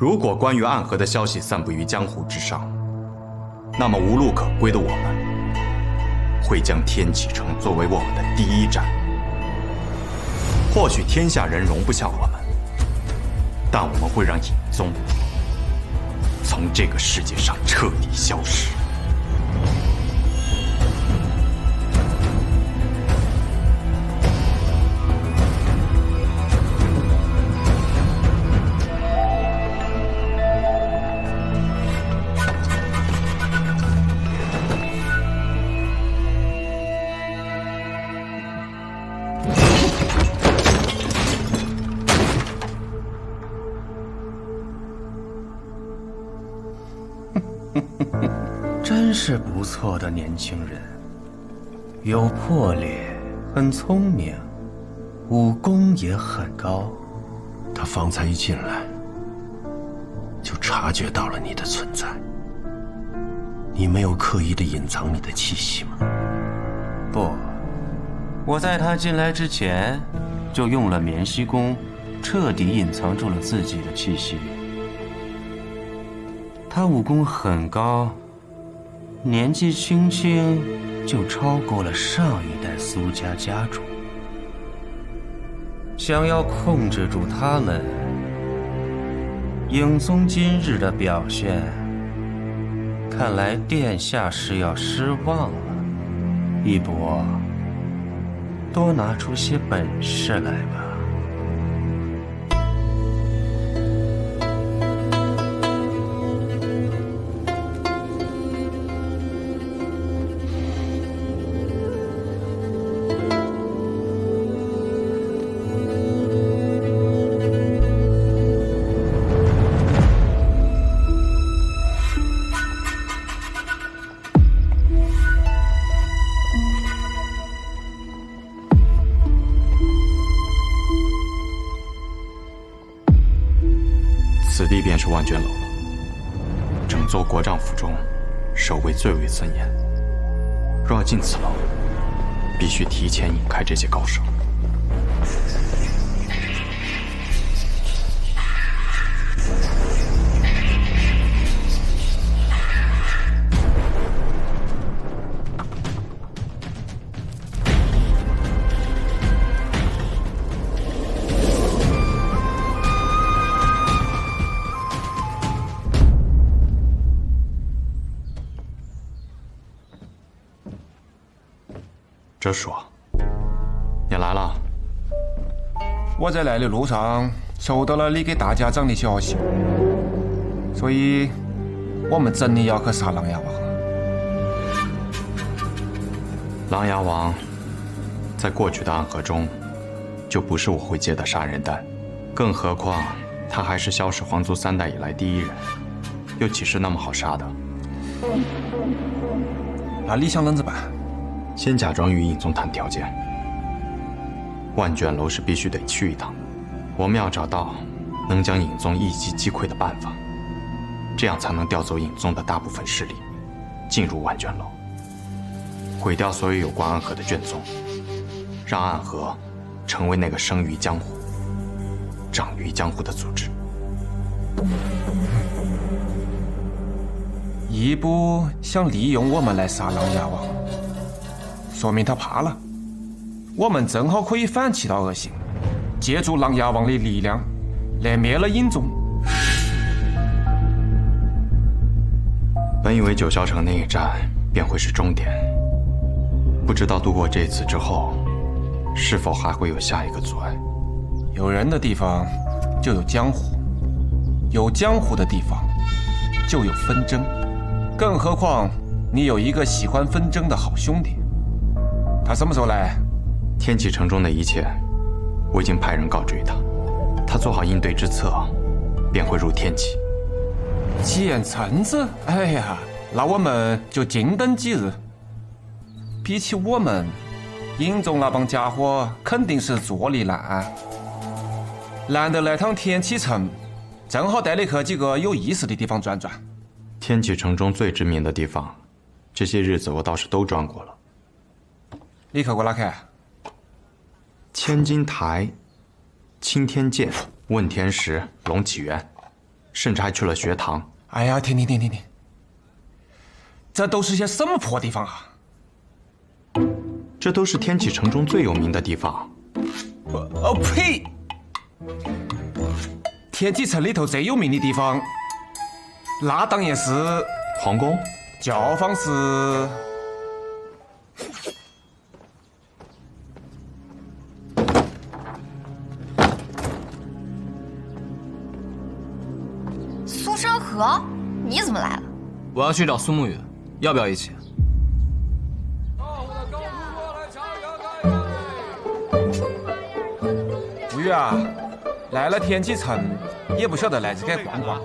如果关于暗河的消息散布于江湖之上，那么无路可归的我们，会将天启城作为我们的第一站。或许天下人容不下我们，但我们会让尹宗从这个世界上彻底消失。真是不错的年轻人，有魄力，很聪明，武功也很高。他方才一进来，就察觉到了你的存在。你没有刻意的隐藏你的气息吗？不，我在他进来之前，就用了绵息功，彻底隐藏住了自己的气息。他武功很高，年纪轻轻就超过了上一代苏家家主。想要控制住他们，影宗今日的表现，看来殿下是要失望了。一博，多拿出些本事来吧。此地便是万卷楼了。整座国丈府中，守卫最为森严。若要进此楼，必须提前引开这些高手。哲叔，你来了。我在来的路上收到了你给大家长的消息，所以我们真的要去杀琅琊王了。琅琊王在过去的暗河中，就不是我会接的杀人弹，更何况他还是萧氏皇族3代以来第一人，又岂是那么好杀的？那你想啷子办？先假装与尹宗谈条件。万卷楼是必须得去一趟，我们要找到能将尹宗一击击溃的办法，这样才能调走尹宗的大部分势力，进入万卷楼，毁掉所有有关暗河的卷宗，让暗河成为那个生于江湖、长于江湖的组织。义部想利用我们来杀琅琊王，说明他怕了。我们正好可以反其道而行，借助琅琊王的力量来灭了尹宗。本以为九霄城那一战便会是终点，不知道度过这次之后，是否还会有下一个阻碍。有人的地方就有江湖，有江湖的地方就有纷争，更何况你有一个喜欢纷争的好兄弟。他什么时候来？天启城中的一切，我已经派人告知于他，他做好应对之策，便会入天启。简臣子，哎呀，那我们就静等几日。比起我们，尹宗那帮家伙肯定是坐立难安。难得来趟天启城，正好带你去几个有意思的地方转转。天启城中最知名的地方，这些日子我倒是都转过了。你去过哪去？千金台、青天剑、问天石、龙起源，甚至还去了学堂。哎呀，停！这都是些什么破地方啊？这都是天启城中最有名的地方。呸！天启城里头最有名的地方，那当然是皇宫。教坊是。苏山河，你怎么来了？我要去找苏沐雨，要不要一起？沐雨啊，来了天启城，也不晓得来这该逛逛。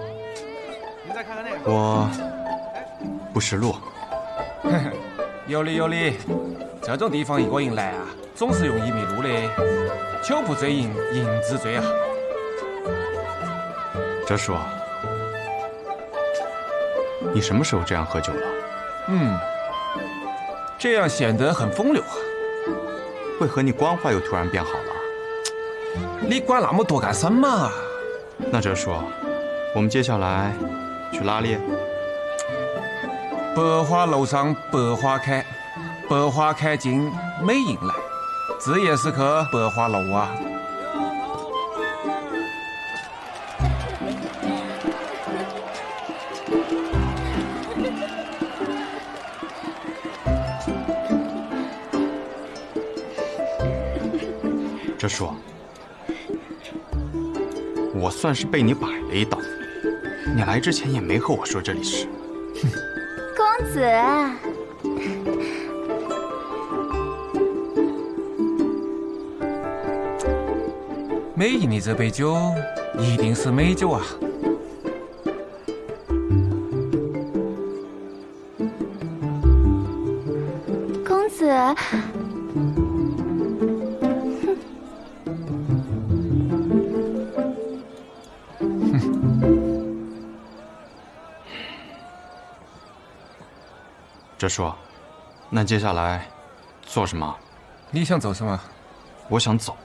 我不识路。有理，这种地方一个人来啊，总是容易迷路的。酒不醉人自醉啊。哲叔，你什么时候这样喝酒了？这样显得很风流啊。为何你官话又突然变好了？你管那么多干什么？那哲叔，我们接下来去拉猎。百花楼上百花开，百花开尽美人来，这也是棵百花楼啊。哲叔，我算是被你摆了一道。你来之前也没和我说这里是。公子，美人的这杯酒一定是美酒啊！公子，哲叔，那接下来做什么？你想做什么？我想走。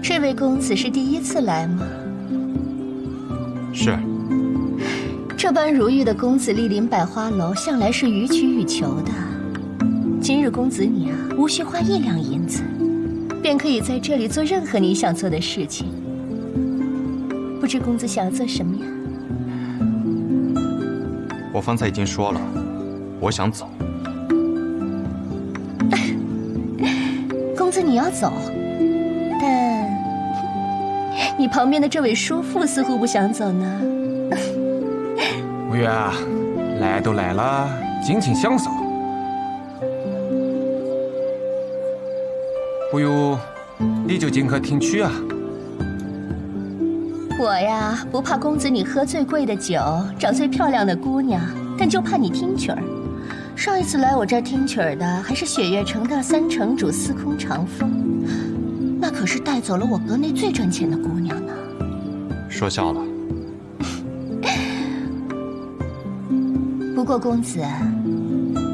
这位公子是第一次来吗？是。这般如玉的公子莅临百花楼，向来是予取予求的。今日公子你啊，无需花1两银子，便可以在这里做任何你想做的事情。不知公子想要做什么呀？我方才已经说了，我想走。公子你要走，但你旁边的这位叔父似乎不想走呢。沐雨啊，来都来了，尽情享受。不如你就进客听曲啊。我呀，不怕公子你喝最贵的酒，找最漂亮的姑娘，但就怕你听曲儿。上一次来我这儿听曲儿的，还是雪月城的3城主司空长风，那可是带走了我阁内最赚钱的姑娘呢。说笑了。不过公子，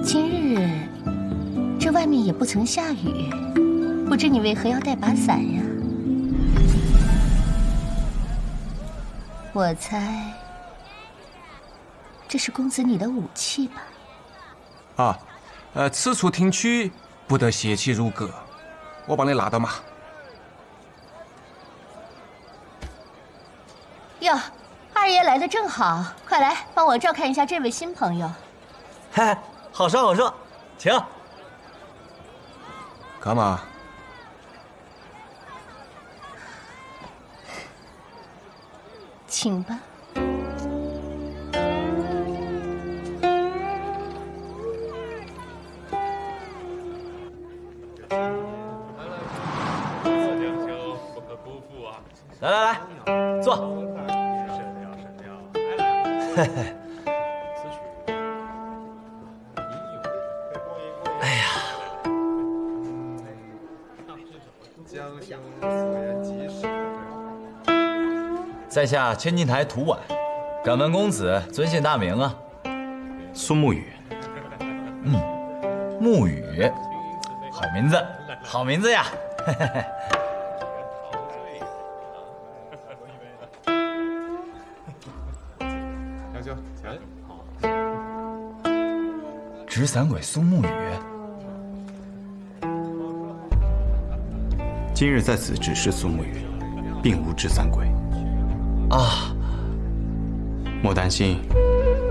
今日这外面也不曾下雨，不知你为何要带把伞呀？我猜，这是公子你的武器吧？此处听曲不得邪气入阁，我帮你拿到嘛。哟，二爷来的正好，快来帮我照看一下这位新朋友。嗨，好说好说，请。干嘛？请吧。来来来，坐。哎呀，在下千金台涂婉，敢问公子尊姓大名啊？苏沐雨。沐雨，好名字。好名字呀！执伞鬼苏沐雨，今日在此只是苏沐雨，并无执伞鬼。啊，莫担心，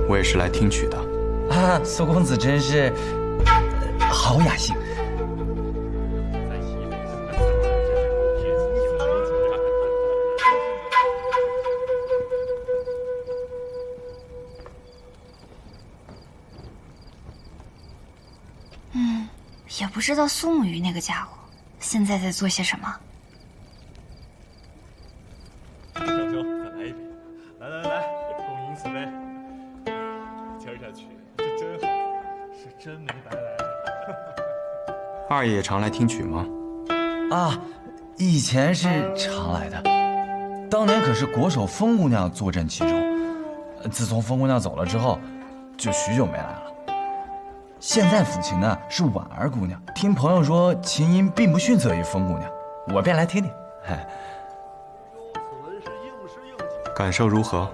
我也是来听曲的。啊，苏公子真是好雅兴。也不知道苏沐雨那个家伙现在在做些什么。小秋，再来一杯！来，共饮此杯。听下去，这真好，是真没白来。二爷常来听曲吗？啊，以前是常来的，当年可是国手风姑娘坐镇其中。自从风姑娘走了之后，就许久没来了。现在抚琴的是婉儿姑娘，听朋友说琴音并不逊色于风姑娘，我便来听听。感受如何？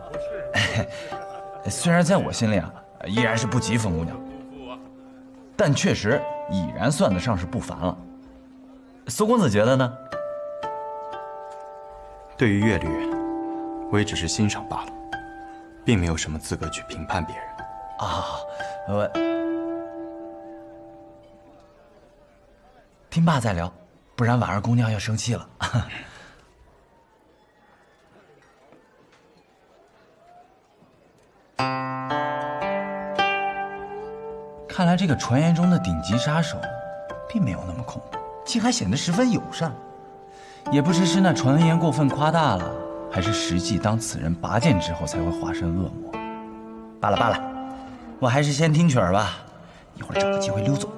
虽然在我心里啊，依然是不及风姑娘，但确实已然算得上是不凡了。苏公子觉得呢？对于乐律，我也只是欣赏罢了，并没有什么资格去评判别人。啊，我听罢再聊，不然婉儿姑娘要生气了。看来这个传言中的顶级杀手，并没有那么恐怖，竟还显得十分友善。也不知是那传言过分夸大了，还是实际当此人拔剑之后才会化身恶魔。罢了，我还是先听曲儿吧，一会儿找个机会溜走。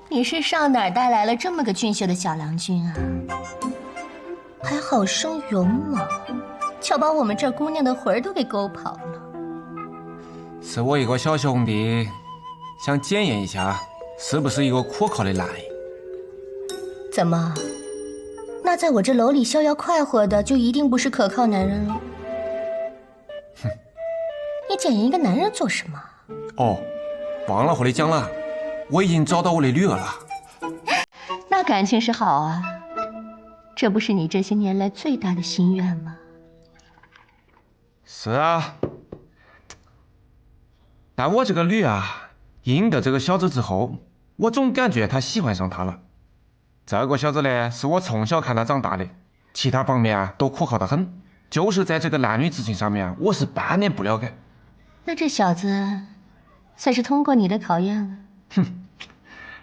你是上哪儿带来了这么个俊秀的小郎君啊？还好生勇猛，巧把我们这儿姑娘的魂儿都给勾跑了。是我一个小兄弟，想检验一下是不是一个可靠的男人。怎么？那在我这楼里逍遥快活的，就一定不是可靠男人了？哼，你检验一个男人做什么？哦，忘了和你讲了，我已经找到我的女儿了。那感情是好啊，这不是你这些年来最大的心愿吗？是啊，但我这个女啊，应得这个小子之后，我总感觉他喜欢上他了。这个小子呢，是我从小看他长大的，其他方面啊都可靠得很，就是在这个男女之情上面，我是半点不了解。那这小子算是通过你的考验了。哼，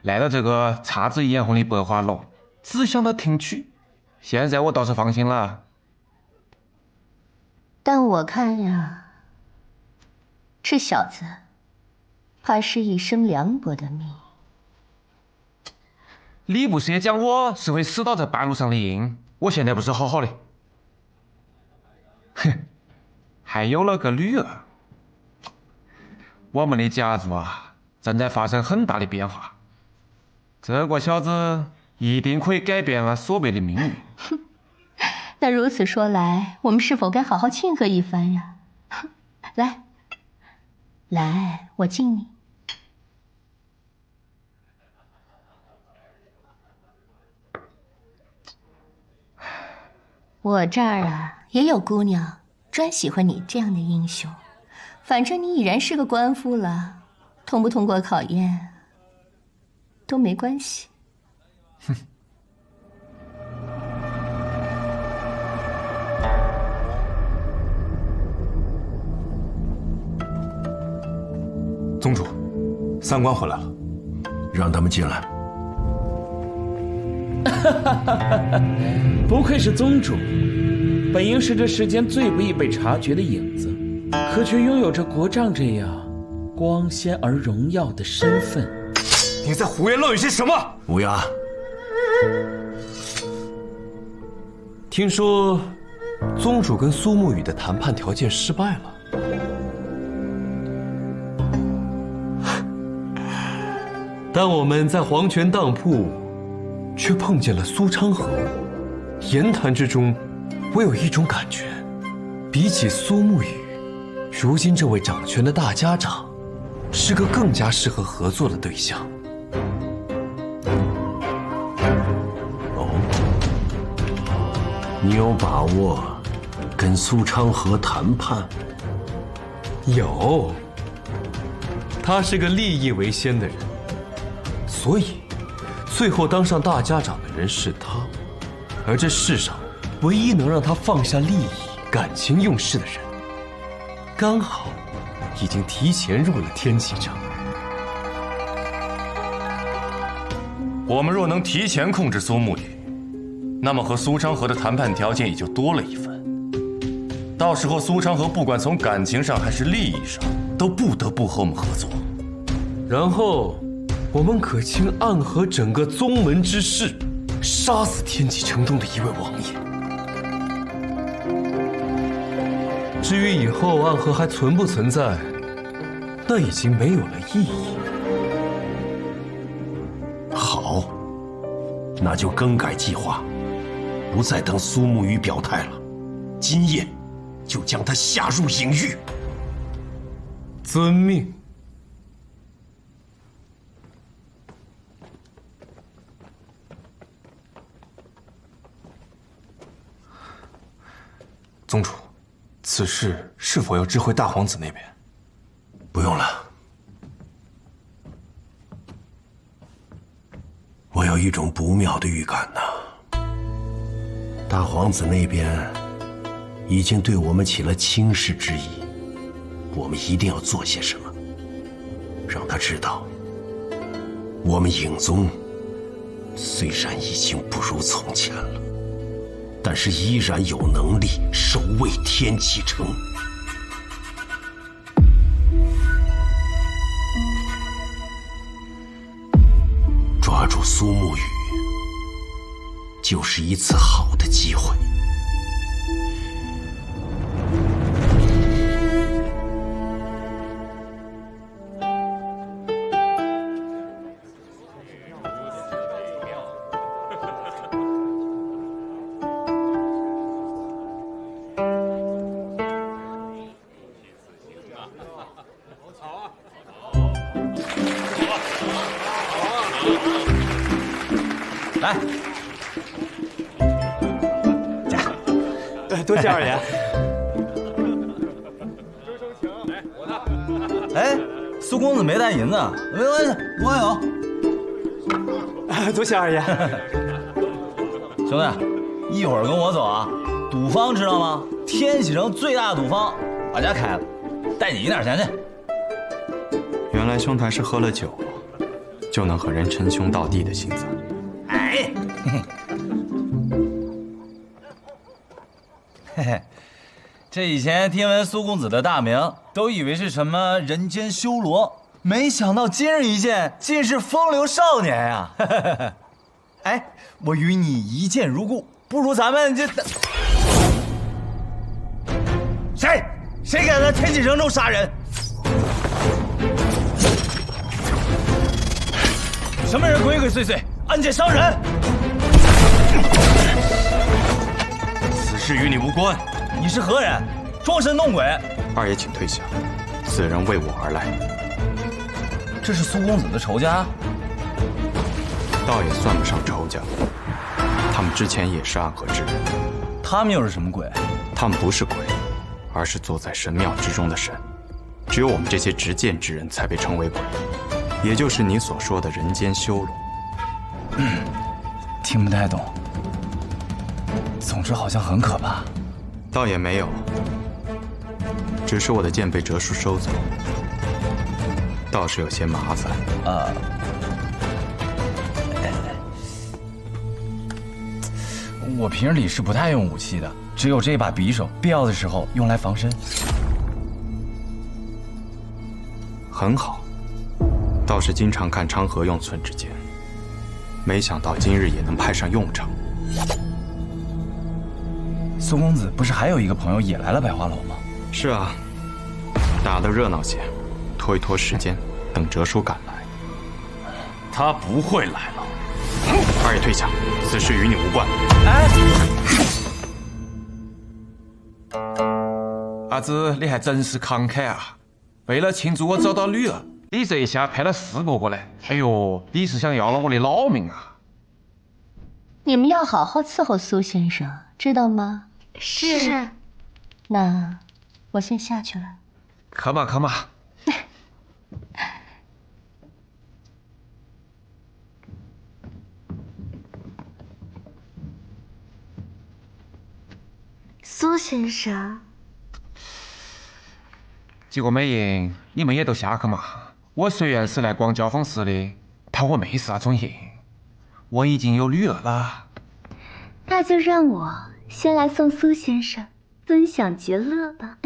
来到这个姹紫嫣红的百花楼，只想到听曲，现在我倒是放心了。但我看呀，这小子怕是一生凉薄的命。你不是也讲我是会死到这半路上的鹰？我现在不是好好的。哼，还有了个女儿。我们的家族啊，正在发生很大的变化。这个小子一定可以改变了所谓的命运。那如此说来，我们是否该好好庆贺一番呀？来，我敬你。我这儿啊也有姑娘专喜欢你这样的英雄，反正你已然是个官夫了，通不通过考验都没关系。哼。宗主，三官回来了，让他们进来。不愧是宗主，本应是这世间最不易被察觉的影子，可却拥有着国丈这样光鲜而荣耀的身份。你在胡言乱语些什么？乌鸦，听说宗主跟苏沐雨的谈判条件失败了。但我们在黄泉当铺，却碰见了苏昌河。言谈之中，我有一种感觉，比起苏沐雨，如今这位掌权的大家长，是个更加适合合作的对象。你有把握跟苏昌河谈判？有，他是个利益为先的人，所以最后当上大家长的人是他。而这世上唯一能让他放下利益、感情用事的人，刚好已经提前入了天启城。我们若能提前控制苏沐雨，那么和苏昌河的谈判条件也就多了一份。到时候苏昌河不管从感情上还是利益上，都不得不和我们合作。然后，我们可倾暗合整个宗门之势，杀死天启城中的一位王爷。至于以后暗河还存不存在，那已经没有了意义。好，那就更改计划，不再等苏沐雨表态了，今夜就将他下入隐狱。遵命。宗主，此事是否要知会大皇子那边？不用了，我有一种不妙的预感呐。大皇子那边已经对我们起了轻视之意，我们一定要做些什么，让他知道，我们影宗虽然已经不如从前了，但是依然有能力守卫天启城。抓住苏沐雨，就是一次好的机会。来，多谢二爷。哎，苏公子没带银子，没关系，我有。多谢二爷。兄弟，一会儿跟我走啊！赌坊知道吗？天启城最大的赌坊，我家开了，带你赢点钱去。原来兄台是喝了酒，就能和人称兄道弟的性子。哎，嘿嘿，这以前听闻苏公子的大名，都以为是什么人间修罗，没想到今日一见，竟是风流少年呀！哎，我与你一见如故，不如咱们这……谁敢在天启城中杀人？什么人鬼鬼祟祟，暗箭伤人？此事与你无关。你是何人？装神弄鬼！二爷请退下，此人为我而来。这是苏公子的仇家？倒也算不上仇家，他们之前也是暗河之人。他们又是什么鬼？他们不是鬼，而是坐在神庙之中的神。只有我们这些执剑之人才被称为鬼，也就是你所说的人间修罗。听不太懂。总之好像很可怕。倒也没有，只是我的剑被折叔收走，倒是有些麻烦。我平日里是不太用武器的，只有这把匕首，必要的时候用来防身。很好，倒是经常看昌河用寸之剑，没想到今日也能派上用场。苏公子不是还有一个朋友也来了百花楼吗？是啊，打得热闹些，拖一拖时间，等哲叔赶来。他不会来了。二爷退下，此事与你无关。阿紫，你还真是慷慨啊！为了庆祝我找到女儿，你这一下派了4个过来。哎呦，你是想要了我的老命啊！你们要好好伺候苏先生，知道吗？是。那我先下去了。Come on, come on。苏先生，结果美莹，你们也都下去嘛。我虽然是来逛交锋室的，但我没是那种人，我已经有女儿了。那就让我先来送苏先生分享绝乐吧。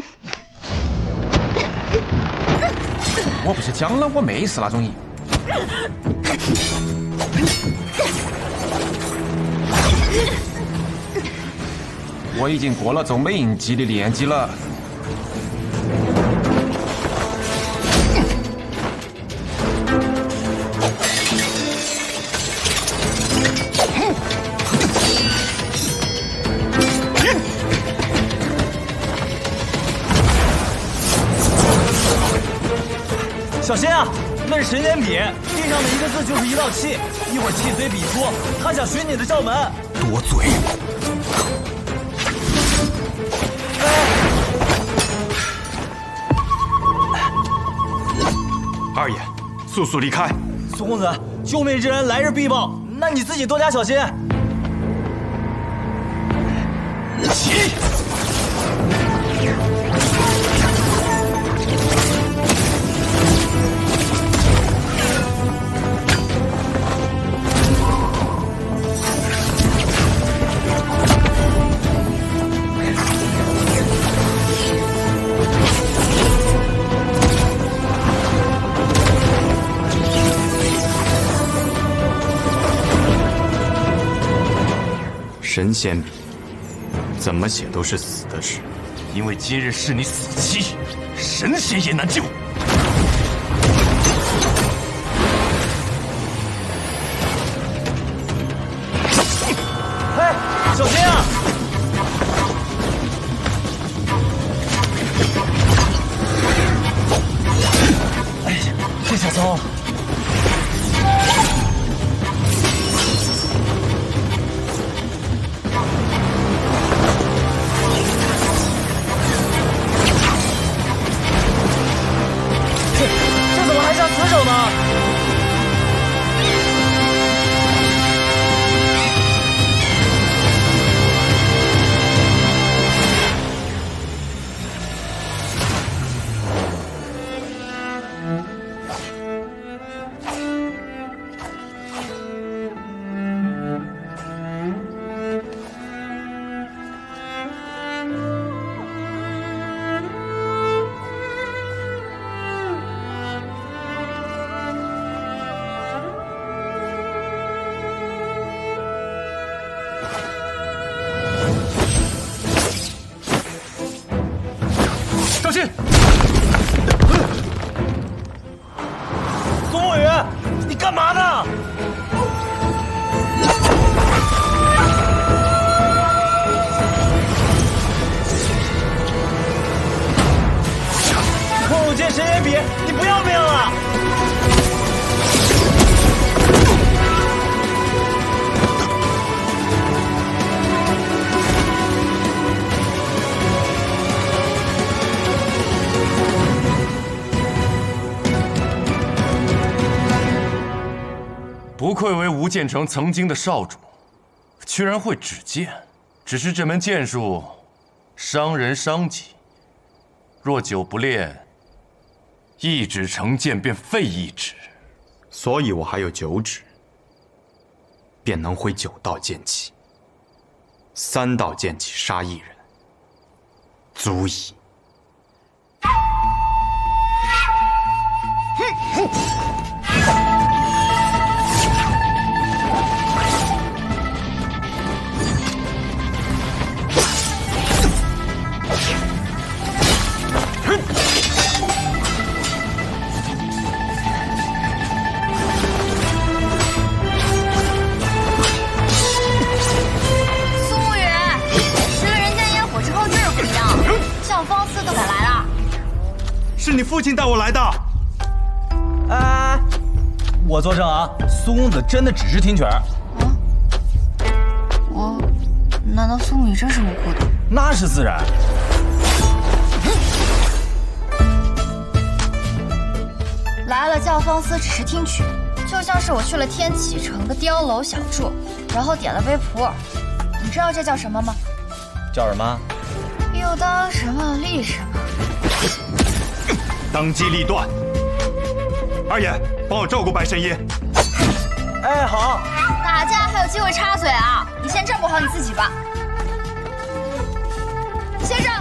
我不是讲了，我没是那种人。我已经过了揍美银姬的年纪了。小心啊！那是神仙笔，地上的一个字就是一道气，一会儿气随笔出，他想寻你的罩门。多嘴！二爷，速速离开！苏公子，救命之恩来日必报，那你自己多加小心。起！神仙笔，怎么写都是死的事。因为今日是你死期，神仙也难救。哎，小心啊！哎呀，这下糟了。这怎么还下死手呢？小心！苏沐雨，你干嘛呢？空有剑神仙笔，你不要命了？不愧为吴建成曾经的少主，居然会指剑。只是这门剑术伤人伤己，若久不练，一指成剑便废一指。所以我还有9指，便能挥9道剑气，3道剑气杀一人，足矣。你父亲带我来的。哎，我作证啊，苏公子真的只是听曲儿。难道苏沐雨真是无辜的？那是自然。来了教坊司只是听曲，就像是我去了天启城的碉楼小住，然后点了杯普洱。你知道这叫什么吗？叫什么？又当什么立什么。当机立断。二爷，帮我照顾白神医。哎，好。打架还有机会插嘴啊！你先照顾好你自己吧。先生，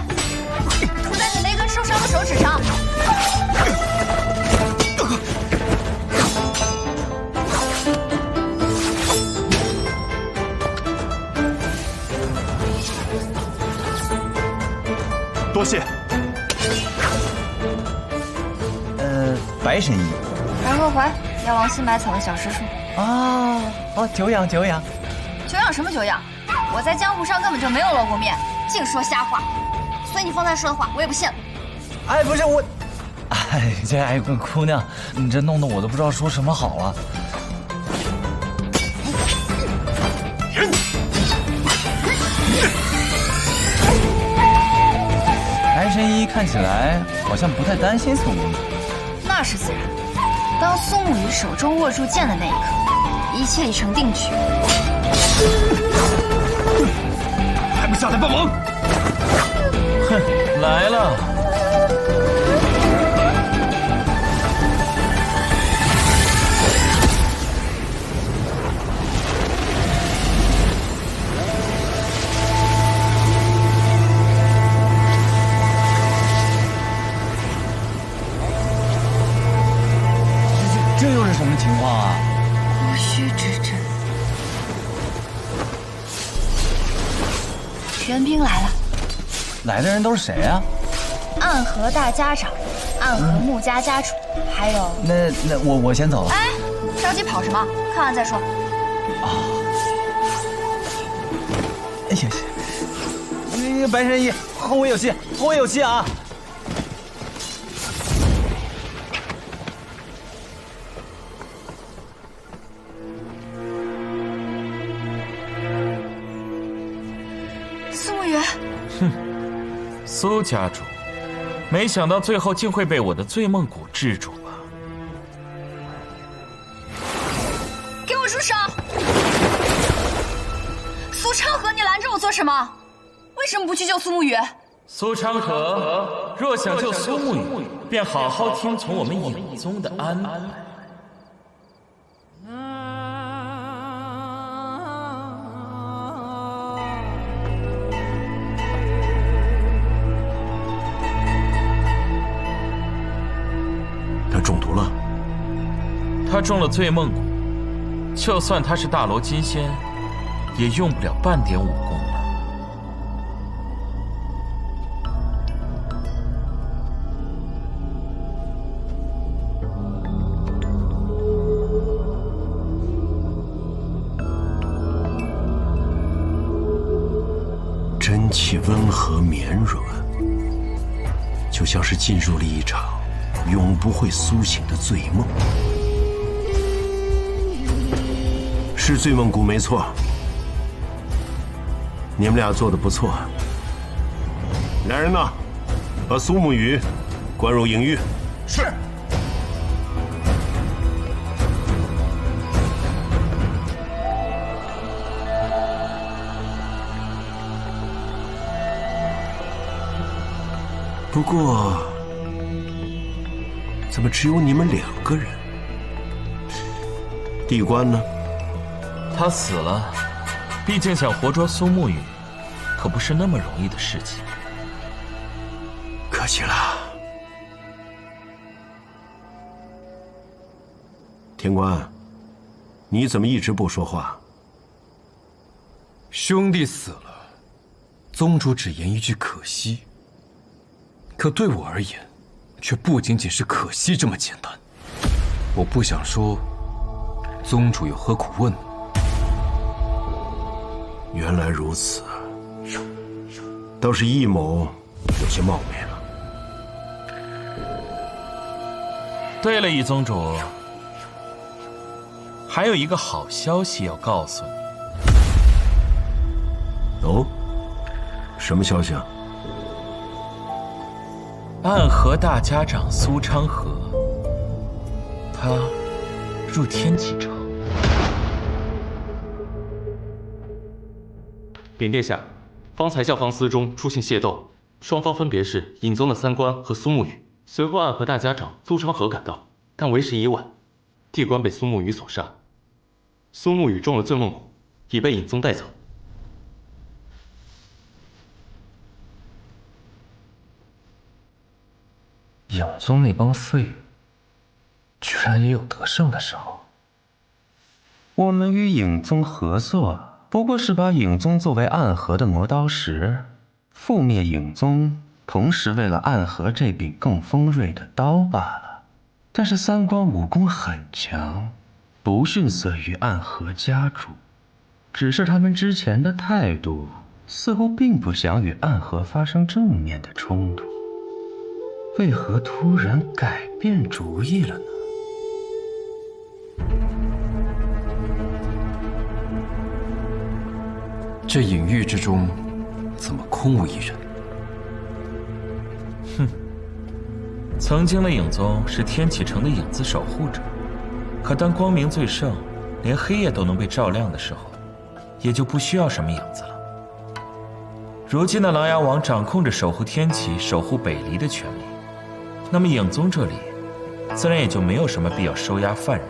涂在你那根受伤的手指上。多谢。白神医。白鹤怀，药王新买草的小师叔。久仰久仰。久仰什么久仰？我在江湖上根本就没有露过面，净说瞎话。所以你方才说的话，我也不信了。哎，不是我，这姑娘，你这弄得我都不知道说什么好了。白神医看起来好像不太担心苏公子。那是自然。当苏沐雨手中握住剑的那一刻，一切已成定局。还不下来帮忙？哼，来了。这又是什么情况啊？无须之阵。援兵来了。来的人都是谁啊？暗河大家长，暗河穆家家主，还有……那我先走了。哎，着急跑什么？看完再说。哎呀，白神医，后会有期，后会有期啊！苏沐雨，苏家主，没想到最后竟会被我的醉梦蛊制住吧？给我住手！苏昌河，你拦着我做什么？为什么不去救苏沐雨？苏昌河，若想救苏沐雨，便好好听从我们影宗的安排。他中毒了。他中了醉梦蛊，就算他是大罗金仙，也用不了半点武功了。真气温和绵软，就像是进入了一场永不会苏醒的醉梦。是醉梦蛊没错，你们俩做得不错。来人呐，把苏沐雨关入营狱。是。不过，怎么只有你们2个人？地官呢？他死了，毕竟想活捉苏沐雨，可不是那么容易的事情。可惜了。天官，你怎么一直不说话？兄弟死了，宗主只言一句可惜。可对我而言，却不仅仅是可惜这么简单。我不想说，宗主有何苦问？原来如此，倒是易某有些冒昧了。对了，易宗主，还有一个好消息要告诉你。哦，什么消息啊？暗河大家长苏昌河，他入天启城。禀殿下，方才教坊司中出现械斗，双方分别是尹宗的三官和苏沐雨。随后暗河大家长苏昌河赶到，但为时已晚，地官被苏沐雨所杀。苏沐雨中了醉梦蛊，已被尹宗带走。影宗那帮废物，居然也有得胜的时候。我们与影宗合作，不过是把影宗作为暗河的磨刀石，覆灭影宗，同时为了暗河这柄更锋锐的刀罢了。但是三官武功很强，不逊色于暗河家主，只是他们之前的态度似乎并不想与暗河发生正面的冲突。为何突然改变主意了呢？这隐域之中，怎么空无一人？哼，曾经的影宗是天启城的影子守护者，可当光明最盛，连黑夜都能被照亮的时候，也就不需要什么影子了。如今的琅琊王掌控着守护天启、守护北离的权利。那么影宗这里，自然也就没有什么必要收押犯人，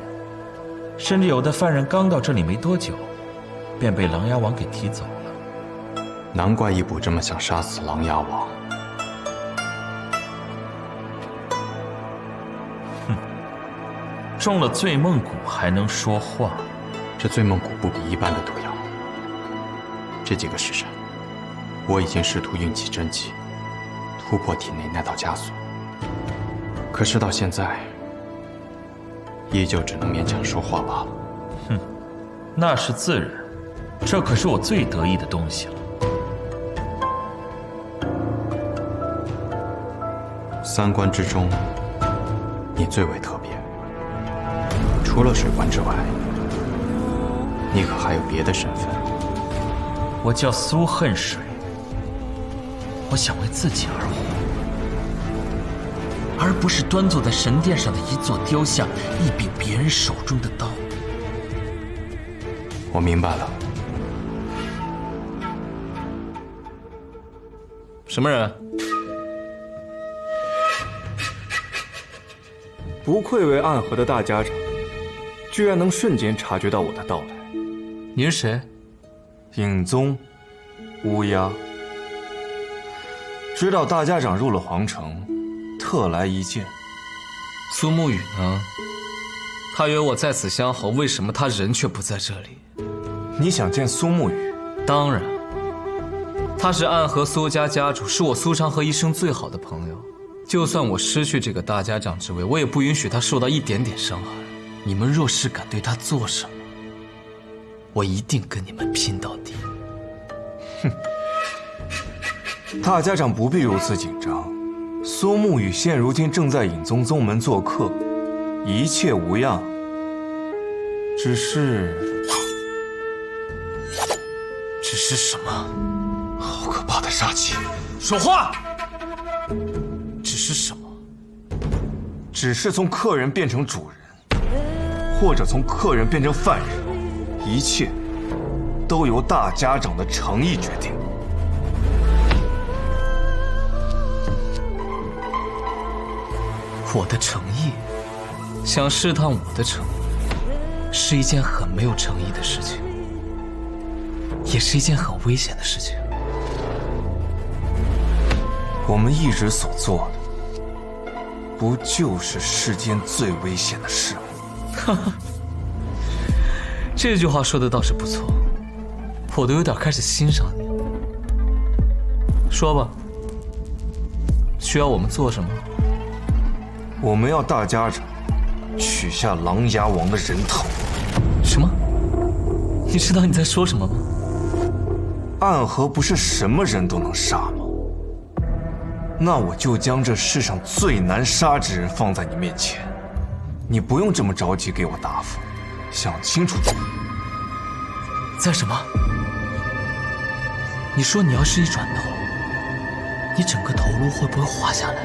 甚至有的犯人刚到这里没多久，便被琅琊王给提走了。难怪义卜这么想杀死琅琊王。哼，中了醉梦蛊还能说话？这醉梦蛊不比一般的毒药。这几个时辰，我已经试图运起真气，突破体内那道枷锁。可是到现在，依旧只能勉强说话罢了。哼，那是自然，这可是我最得意的东西了。三官之中，你最为特别。除了水官之外，你可还有别的身份？我叫苏恨水，我想为自己而活。而不是端坐在神殿上的一座雕像，一柄别人手中的刀。我明白了。什么人？不愧为暗河的大家长，居然能瞬间察觉到我的到来。您是谁？影宗，乌鸦。知道大家长入了皇城。特来一见。苏沐雨呢？他约我在此相候，为什么他人却不在这里？你想见苏沐雨？当然，他是暗河苏家家主，是我苏昌河一生最好的朋友。就算我失去这个大家长之位，我也不允许他受到一点点伤害。你们若是敢对他做什么，我一定跟你们拼到底。哼，大家长不必如此紧张。苏沐雨现如今正在隐宗宗门做客，一切无恙。只是什么？好可怕的杀气！说话！只是什么？只是从客人变成主人，或者从客人变成犯人，一切都由大家长的诚意决定。我的诚意，想试探我的诚意，是一件很没有诚意的事情，也是一件很危险的事情。我们一直所做的，不就是世间最危险的事吗？哈哈，这句话说的倒是不错，我都有点开始欣赏你了。说吧，需要我们做什么？我们要大家长取下琅琊王的人头。什么？你知道你在说什么吗？暗河不是什么人都能杀吗？那我就将这世上最难杀之人放在你面前，你不用这么着急给我答复，想清楚点。在什么？你说你要是一转头，你整个头颅会不会滑下来？